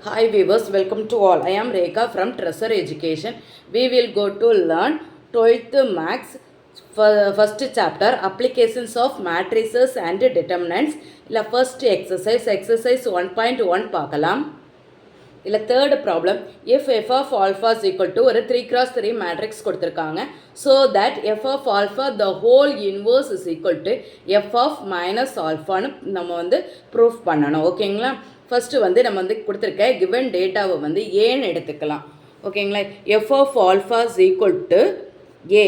Hi viewers, welcome to all. I am Rekha from Treasure Education. We will go to learn 12th Maths first chapter Applications of Matrices and Determinants. இல்ல first exercise 1.1 பார்க்கலாம். இல்ல third problem, if f of alpha is equal to ஒரு 3x3 matrix கொடுத்திருக்காங்க. So that f of alpha the whole inverse is equal to f of minus alpha னு நம்ம வந்து proof பண்ணணும். ஓகேங்களா? ஃபஸ்ட்டு வந்து நம்ம வந்து கொடுத்துருக்க கிவன் டேட்டாவை வந்து ஏன்னு எடுத்துக்கலாம். ஓகேங்களா? F of alpha is equal to A.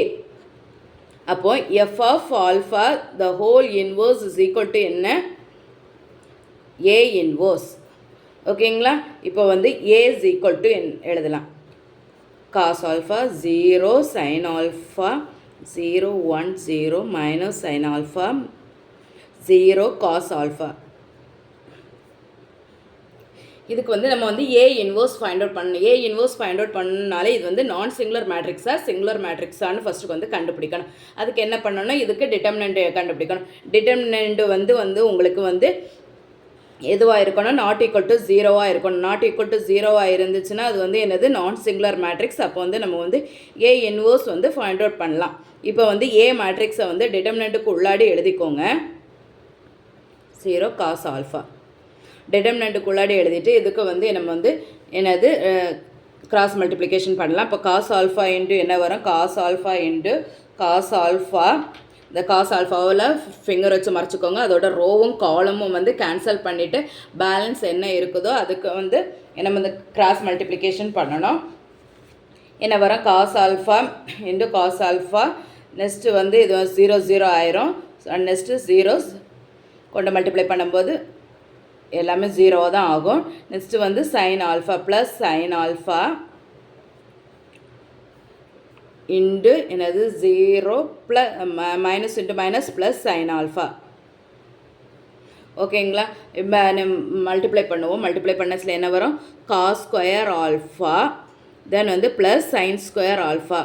அப்போ F of alpha the whole inverse is equal to என்ன? A inverse. ஓகேங்களா? இப்போ வந்து ஏ இஸ் ஈக்குவல் டு எழுதலாம். Cos alpha 0 sine alpha 0 1 0 minus sine alpha 0 cos alpha. இதுக்கு வந்து நம்ம வந்து ஏ இன்வர்ஸ் ஃபைண்ட் அவுட் பண்ணணும். ஏ இன்வர்ஸ் ஃபைண்ட் அவுட் பண்ணனாலே இது வந்து நான் சிங்குலர் மேட்ரிக்ஸா சிங்குலர் மேட்ரிக்ஸான்னு ஃபஸ்ட்டுக்கு வந்து கண்டுபிடிக்கணும். அதுக்கு என்ன பண்ணணும்? இதுக்கு டிட்டர்மினன்ட் கண்டுபிடிக்கணும். டிட்டர்மினன்ட் வந்து உங்களுக்கு வந்து எதுவாக இருக்கணும்? நாட் ஈக்குவல் டு 0வாக இருக்கணும். நாட் ஈக்குவல் டு 0வாக இருந்துச்சுன்னா அது வந்து என்னது? நான் சிங்குலர் மேட்ரிக்ஸ். அப்போ வந்து நம்ம வந்து ஏ இன்வர்ஸ் வந்து ஃபைண்ட் அவுட் பண்ணலாம். இப்போ வந்து ஏ மேட்ரிக்ஸை வந்து டிட்டர்மினன்ட்டுக்கு உள்ளாடி எழுதிக்கோங்க. 0 காஸ் ஆல்ஃபா டிட்டர்மினன்ட்டுக்குள்ளாடி எழுதிட்டு இதுக்கு வந்து நம்ம வந்து என்னது கிராஸ் மல்டிப்ளிகேஷன் பண்ணலாம். இப்போ காஸ் ஆல்ஃபா இன்ட்டு என்ன வரும்? Cos alpha into cos alpha. இந்த காஸ் ஆல்ஃபாவில் ஃபிங்கர் வச்சு மறைச்சிக்கோங்க. அதோட ரோவும் காலமும் வந்து கேன்சல் பண்ணிவிட்டு பேலன்ஸ் என்ன இருக்குதோ அதுக்கு வந்து நம்ம வந்து கிராஸ் மல்டிப்ளிகேஷன் பண்ணணும். என்ன வரும்? Cos alpha into cos alpha. Next வந்து இது 0 0 ஆயிரும். நெக்ஸ்ட்டு ஜீரோஸ் கொண்டு மல்டிப்ளை பண்ணும்போது எல்லாமே 0 தான் ஆகும். நெக்ஸ்ட்டு வந்து sign alpha plus sign alpha into என்னது 0 plus minus into minus plus sine alpha. ஓகேங்களா? இப்போ மல்டிப்ளை பண்ணுவோம். மல்டிப்ளை பண்ணச்சில் என்ன வரும்? காஸ் ஸ்கொயர் ஆல்ஃபா தென் வந்து ப்ளஸ் சைன் ஸ்கொயர் ஆல்ஃபா.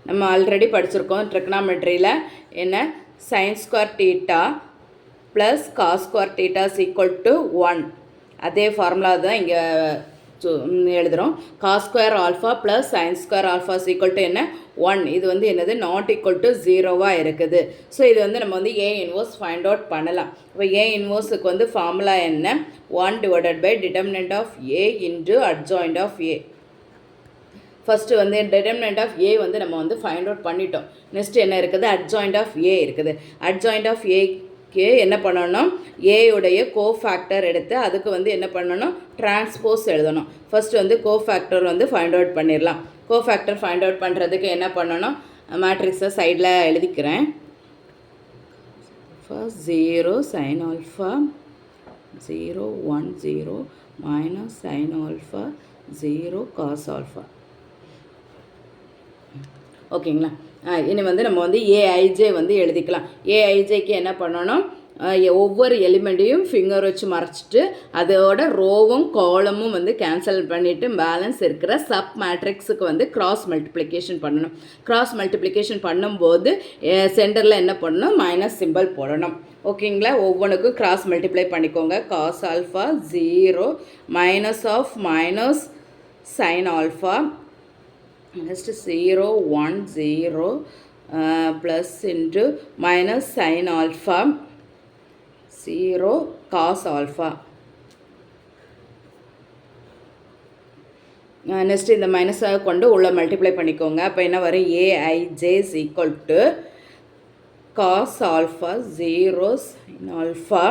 நம்ம ஆல்ரெடி படிச்சிருக்கோம் ட்ரிக்னாமெட்ரியில் என்ன? Sine square theta plus cos square theta is equal to 1. அதே ஃபார்முலா தான் இங்கே எழுதுகிறோம். Cos square alpha plus sine square alpha is equal to என்ன? 1. இது வந்து என்னது? நாட் ஈக்குவல் டு 0வாக இருக்குது. ஸோ இது வந்து நம்ம வந்து ஏ இன்வர்ஸ் ஃபைண்ட் அவுட் பண்ணலாம். இப்போ ஏ இன்வர்ஸுக்கு வந்து ஃபார்முலா என்ன? 1 divided by determinant of A into adjoint of A. First வந்து டிட்டர்மினன்ட் ஆஃப் ஏ வந்து நம்ம வந்து ஃபைண்ட் அவுட் பண்ணிட்டோம். நெக்ஸ்ட் என்ன இருக்குது? அட்ஜாயிண்ட் ஆஃப் ஏ இருக்குது. அட்ஜாயிண்ட் ஆஃப் ஏக்கு என்ன பண்ணணும்? ஏயுடைய கோஃபேக்டர் எடுத்து அதுக்கு வந்து என்ன பண்ணணும்? டிரான்ஸ்போஸ் எழுதணும். ஃபஸ்ட்டு வந்து கோஃபேக்டர் வந்து ஃபைண்ட் அவுட் பண்ணிடலாம். கோஃபேக்டர் ஃபைண்ட் அவுட் பண்ணுறதுக்கு என்ன பண்ணணும்? மேட்ரிக்ஸை சைடில் எழுதிக்கிறேன். 0 sine alpha 0 1 0 minus sine alpha 0 cos alpha. ஓகேங்களா? இனி வந்து நம்ம வந்து ஏஐஜே வந்து எழுதிக்கலாம். ஏஐஜேக்கு என்ன பண்ணணும்? ஒவ்வொரு எலிமெண்ட்டையும் ஃபிங்கர் வச்சு மறைச்சிட்டு அதோட ரோவும் காலமும் வந்து கேன்சல் பண்ணிவிட்டு பேலன்ஸ் இருக்கிற சப் மேட்ரிக்ஸுக்கு வந்து கிராஸ் மல்டிப்ளிகேஷன் பண்ணணும். கிராஸ் மல்டிப்ளிகேஷன் பண்ணும்போது சென்டரில் என்ன பண்ணணும்? மைனஸ் சிம்பிள் போடணும். ஓகேங்களா? ஒவ்வொன்றுக்கும் கிராஸ் மல்டிப்ளை பண்ணிக்கோங்க. Cos alpha 0 minus of minus sine alpha next 0 1 0 plus into minus sin alpha 0 cos alpha. Next இந்த மைனஸாக கொண்டு உள்ள மல்டிப்ளை பண்ணிக்கோங்க. அப்போ என்ன வரும்? AIJ is equal to cos alpha 0 sine alpha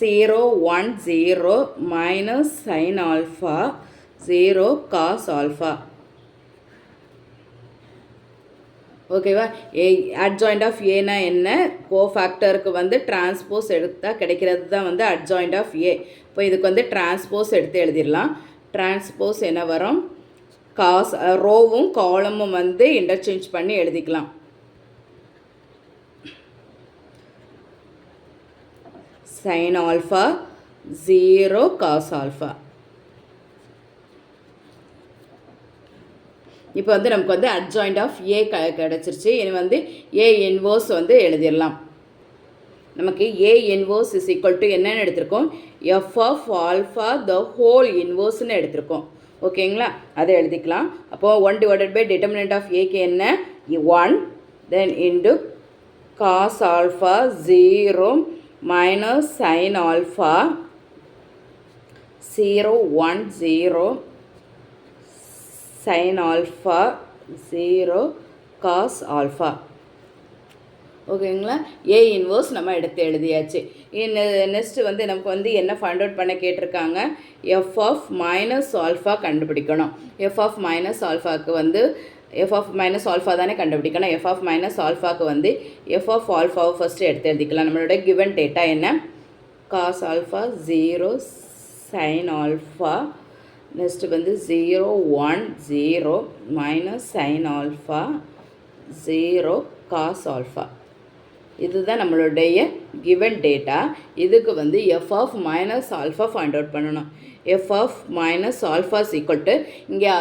0 1 0 minus sine alpha 0 cos alpha. ஓகேவா? அட்ஜாயிண்ட் ஆஃப் ஏனா என்ன? கோஃபேக்டருக்கு வந்து டிரான்ஸ்போஸ் எடுத்தால் கிடைக்கிறது தான் வந்து அட்ஜாயிண்ட் ஆஃப் ஏ. இப்போ இதுக்கு வந்து டிரான்ஸ்போஸ் எடுத்து எழுதிடலாம். டிரான்ஸ்போஸ் என்ன வரும்? காஸ் ரோவும் காலமும் வந்து இன்டர்சேஞ்ச் பண்ணி எழுதிக்கலாம். Sine alpha 0 cos alpha. இப்போ வந்து நமக்கு வந்து அட்ஜாயிண்ட் ஆஃப் ஏ கிடச்சிருச்சு. இனி வந்து ஏ இன்வர்ஸ் வந்து எழுதிடலாம். நமக்கு A inverse is equal to என்னன்னு எடுத்திருக்கோம், F of alpha the whole இன்வர்ஸ்ன்னு எடுத்திருக்கோம். ஓகேங்களா, அதை எழுதிக்கலாம். அப்போது 1 டிவைடட் பை டிட்டர்மினன்ட் ஆஃப் ஏக்கு என்ன 1, then into cos alpha 0 minus sine alpha 0 1 0 sin alpha 0 cos alpha. ஓகேங்களா, ஏ இன்வர்ஸ் நம்ம எடுத்து எழுதியாச்சு. நெக்ஸ்ட்டு வந்து நமக்கு வந்து என்ன ஃபைண்ட் அவுட் பண்ண கேட்டிருக்காங்க, எஃப் ஆஃப் மைனஸ் ஆல்ஃபா கண்டுபிடிக்கணும். எஃப் ஆஃப் மைனஸ் ஆல்ஃபாவுக்கு வந்து எஃப் ஆஃப் மைனஸ் ஆல்ஃபா தானே கண்டுபிடிக்கணும். எஃப் ஆஃப் மைனஸ் ஆல்ஃபாவுக்கு வந்து எஃப் ஆஃப் ஆல்ஃபாவை ஃபஸ்ட்டு எடுத்து எழுதிக்கலாம். நம்மளோட கிவன் டேட்டா என்ன, cos alpha 0 sine alpha, next வந்து 0 1 0 minus sine alpha 0 cos alpha. இதுதான் நம்மளுடைய கிவன் டேட்டா. இதுக்கு வந்து F of minus alpha find out பண்ணணும். F of minus alpha is equal to இங்கே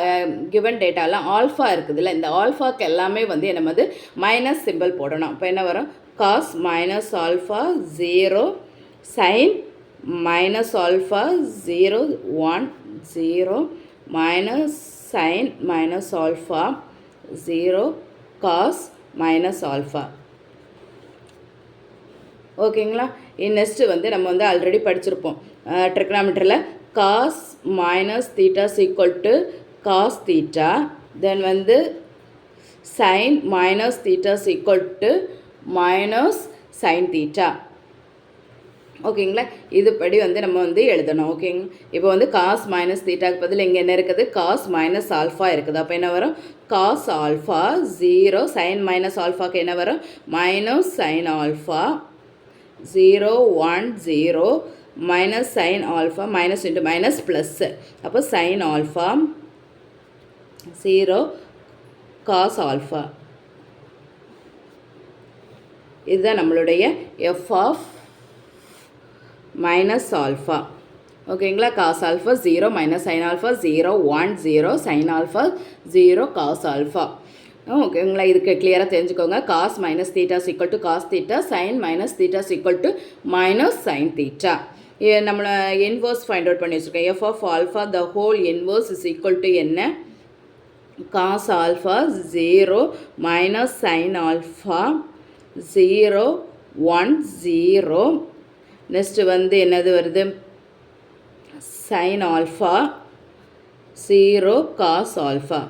கிவன் டேட்டாலாம் ஆல்ஃபா இருக்குதுல்ல, இந்த ஆல்ஃபாக்கு எல்லாமே வந்து என்ன வந்து மைனஸ் சிம்பிள் போடணும். இப்போ என்ன வரும், cos minus alpha 0 sine minus alpha 0 1 0 minus sin minus alpha 0 cos minus alpha. ஓகேங்களா, நெக்ஸ்ட்டு வந்து நம்ம வந்து ஆல்ரெடி படிச்சிருப்போம் ட்ரிக்னாமெட்ரியில் cos minus theta equal to cos theta, then வந்து sine minus theta equal to minus sine theta. ஓகேங்களா, இதுபடி வந்து நம்ம வந்து எழுதணும். ஓகேங்க, இப்போ வந்து காஸ் மைனஸ் தீட்டாக்கு பதில் இங்கே என்ன இருக்குது, காஸ் மைனஸ் ஆல்ஃபா இருக்குது. அப்போ என்ன வரும், காஸ் ஆல்ஃபா 0 சைன் மைனஸ் ஆல்ஃபாக்கு என்ன வரும், minus sine alpha 0 1 0 minus sine alpha, minus into minus plus, அப்போ சைன் ஆல்ஃபா 0 காஸ் ஆல்ஃபா. இதுதான் நம்மளுடைய எஃப் ஆஃப் மைனஸ் ஆல்ஃபா. ஓகேங்களா, cos alpha 0 minus sine alpha 0 1 0 sine alpha 0 cos alpha. ஓகேங்களா, இதுக்கு கிளியராக தெரிஞ்சுக்கோங்க. Cos minus theta equal to cos theta, sine minus theta equal to minus sine theta. நம்மளை inverse find out பண்ணி வச்சுருக்கோம். F of alpha the whole inverse is equal to என்ன, cos alpha 0 minus sine alpha 0 1 0, next வந்து என்னது வருது, sign alpha 0 cos alpha.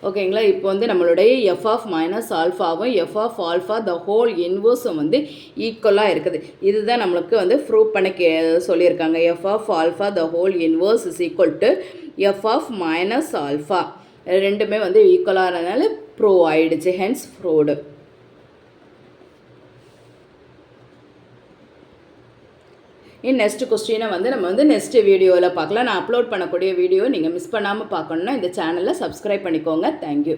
ஓகேங்களா, இப்போ வந்து நம்மளுடைய எஃப் ஆஃப் மைனஸ் ஆல்ஃபாவும் F of alpha the whole இன்வர்ஸும் வந்து ஈக்குவலாக இருக்குது. இதுதான் நம்மளுக்கு வந்து ப்ரூவ் பண்ண சொல்லியிருக்காங்க. F of alpha the whole inverse is equal to F of minus alpha, ரெண்டுமே வந்து ஈக்குவலாகிறதுனால ப்ரூவ் ஆகிடுச்சு, ஹென்ஸ் ப்ரூவ்டு. நெக்ஸ்ட் கொஸ்டினை வந்து நம்ம வந்து நெக்ஸ்ட் வீடியோவில் பார்க்கலாம். நான் அப்லோட் பண்ணக்கூடிய வீடியோ நீங்கள் மிஸ் பண்ணாமல் பார்க்கணுன்னா இந்த சேனலை சப்ஸ்கிரைப் பண்ணிக்கோங்க. தேங்க்யூ.